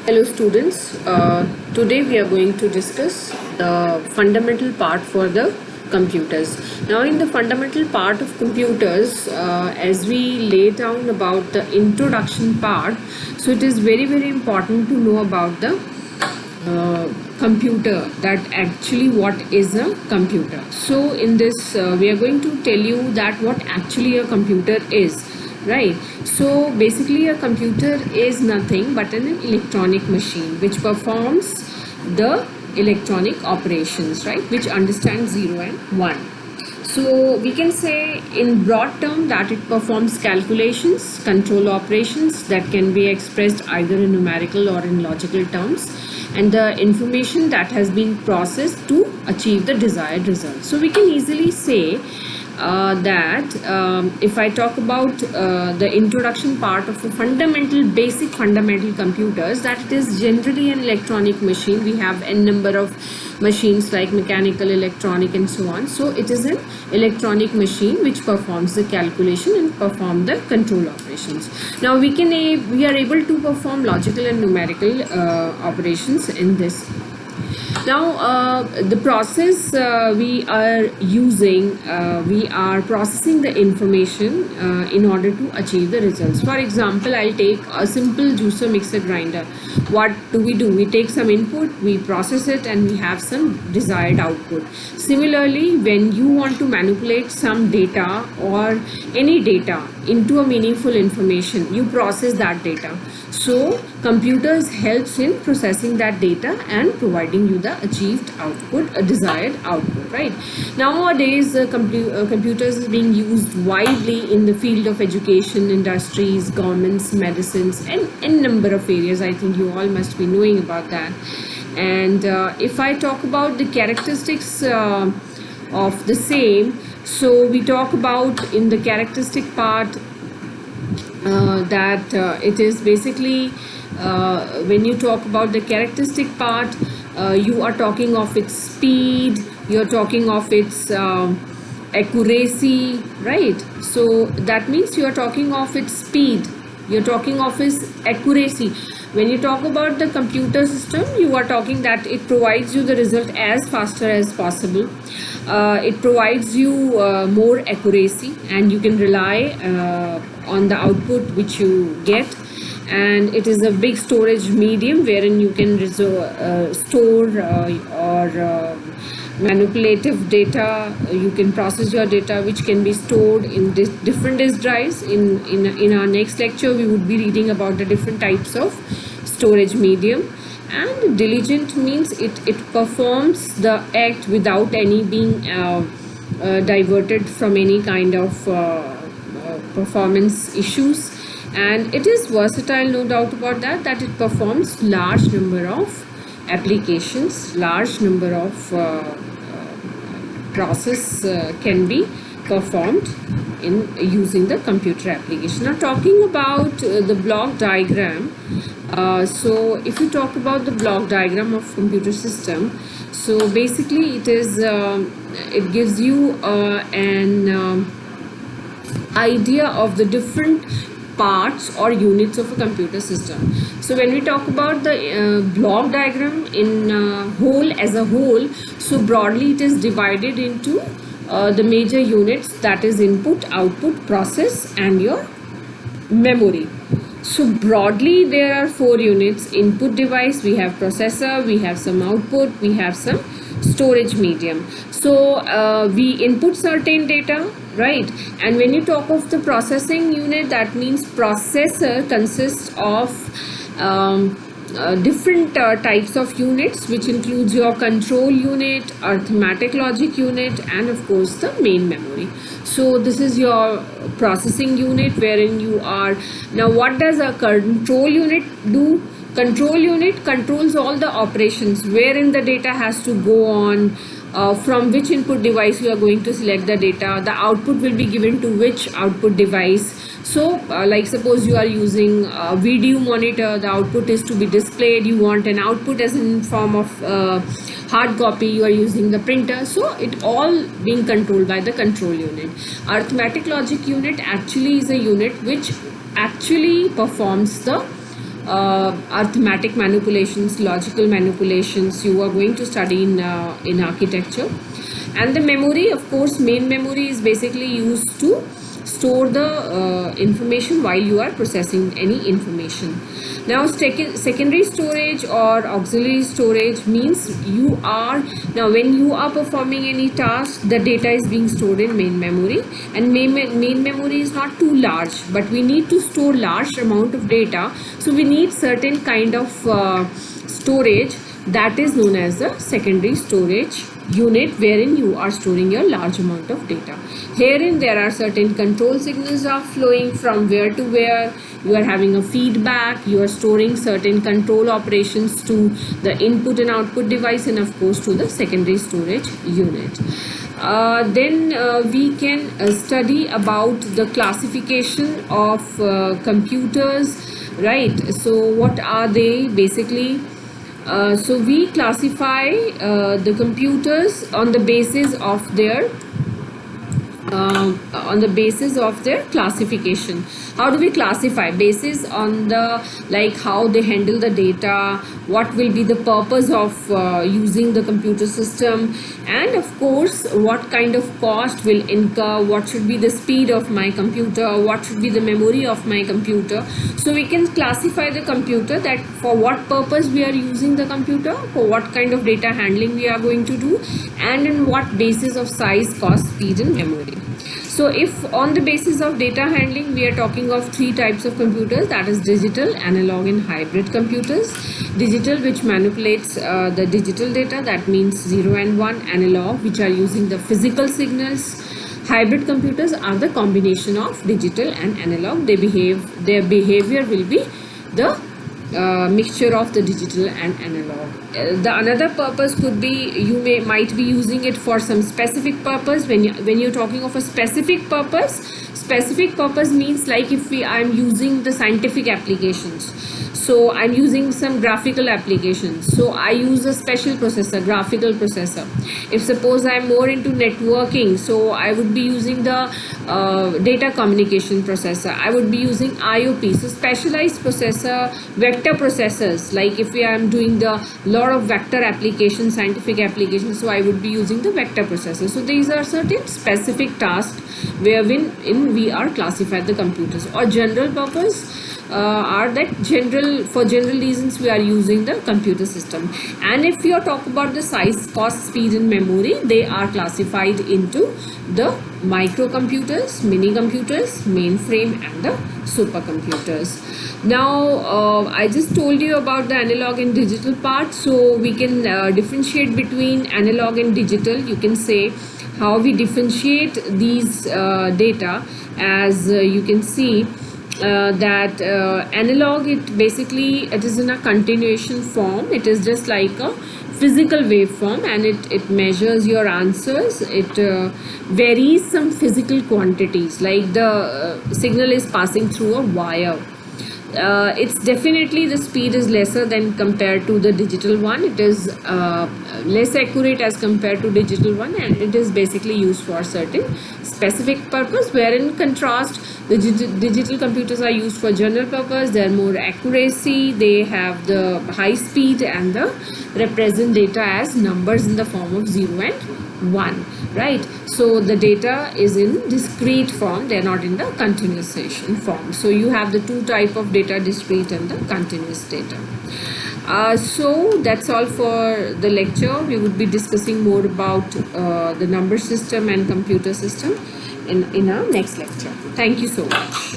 Hello students, today we are going to discuss the fundamental part for the computers. Now in the fundamental part of computers, as we lay down about the introduction part, so it is very important to know about the computer, that actually what is a computer. So in this we are going to tell you that what actually a computer is, right? So basically a computer is nothing but an electronic machine which performs the electronic operations, right, which understands 0 and 1. So we can say in broad term that it performs calculations, control operations that can be expressed either in numerical or in logical terms, and the information that has been processed to achieve the desired result. So we can easily say that if I talk about the introduction part of a basic fundamental computers, that it is generally an electronic machine. We have n number of machines like mechanical, electronic and so on. So it is an electronic machine which performs the calculation and perform the control operations. Now we are able to perform logical and numerical operations in this. Now the process we are using, we are processing the information in order to achieve the results. For example, I'll take a simple juicer mixer grinder. What do? We take some input, we process it, and we have some desired output. Similarly, when you want to manipulate some data or any data into a meaningful information, you process that data. So computers helps in processing that data and providing you the achieved output, a desired output, right? Nowadays computers is being used widely in the field of education, industries, governments, medicines, and n number of areas. I think you all must be knowing about that. And if I talk about the characteristics of the same, so we talk about in the characteristic part that it is basically when you talk about the characteristic part, you are talking of its speed, you're talking of its accuracy, right? So that means you are talking of its speed, you're talking of its accuracy. When you talk about the computer system, you are talking that it provides you the result as faster as possible. It provides you more accuracy, and you can rely on the output which you get. And it is a big storage medium wherein you can store or manipulative data. You can process your data which can be stored in different disk drives. In our next lecture we would be reading about the different types of storage medium. And diligent means it performs the act without any being diverted from any kind of performance issues. And it is versatile, no doubt about that it performs large number of applications, large number of process can be performed in using the computer application. Now talking about the block diagram, so if you talk about the block diagram of computer system, so basically it is it gives you an idea of the different parts or units of a computer system. So when we talk about the block diagram in whole as a whole, so broadly it is divided into the major units, that is input, output, process and your memory. So broadly there are 4 units: input device, we have processor, we have some output, we have some storage medium. So we input certain data, right? And when you talk of the processing unit, that means processor consists of different types of units, which includes your control unit, arithmetic logic unit, and of course the main memory. So this is your processing unit wherein you are. Now what does a control unit do? Control unit controls all the operations wherein the data has to go on, from which input device you are going to select the data, the output will be given to which output device. So like suppose you are using a video monitor, the output is to be displayed, you want an output as in form of hard copy, you are using the printer. So it all being controlled by the control unit. Arithmetic logic unit actually is a unit which actually performs the arithmetic manipulations, logical manipulations you are going to study in architecture. And the memory, of course, main memory is basically used to store the information while you are processing any information. Now secondary storage or auxiliary storage means when you are performing any task, the data is being stored in main memory, and main memory is not too large, but we need to store large amount of data, so we need certain kind of storage that is known as the secondary storage unit, wherein you are storing your large amount of data. Herein there are certain control signals are flowing from where to where. You are having a feedback, you are storing certain control operations to the input and output device, and of course to the secondary storage unit. Then we can study about the classification of computers, right? So what are they basically? So we classify the computers on the basis of their classification. How do we classify? Basis on the how they handle the data, what will be the purpose of using the computer system, and of course what kind of cost will incur, what should be the speed of my computer, what should be the memory of my computer. So we can classify the computer, that for what purpose we are using the computer, for what kind of data handling we are going to do, and in what basis of size, cost, speed and memory. So if on the basis of data handling, we are talking of three types of computers, that is digital, analog and hybrid computers. Digital, which manipulates the digital data, that means 0 and 1. Analog, which are using the physical signals. Hybrid computers are the combination of digital and analog. Their behavior will be the mixture of the digital and analog. The another purpose could be, you might be using it for some specific purpose. When you're talking of a specific purpose means like if I'm using the scientific applications, so I'm using some graphical applications, so I use a special processor, graphical processor. If suppose I'm more into networking, so I would be using the data communication processor, I would be using IOP, so specialized processor, vector processors. Like if I'm doing the lot of vector applications, scientific applications, so I would be using the vector processor. So these are certain specific tasks wherein we are classified the computers. Or general purpose are that for general reasons we are using the computer system. And if you talk about the size, cost, speed and memory, they are classified into the microcomputers, mini computers, mainframe and the supercomputers. Now I just told you about the analog and digital part, so we can differentiate between analog and digital. You can say how we differentiate these data, as you can see that analog, it is in a continuation form. It is just like a physical waveform, and it measures your answers. It varies some physical quantities, like the signal is passing through a wire. It's definitely, the speed is lesser than compared to the digital one. It is less accurate as compared to digital one, and it is basically used for certain specific purpose, where in contrast the digital computers are used for general purpose. They are more accuracy, they have the high speed, and the represent data as numbers in the form of 0 and 1, right? So the data is in discrete form, they are not in the continuation form. So you have the two type of data, discrete and the continuous data. So that's all for the lecture. We would be discussing more about the number system and computer system in our next lecture. Thank you so much.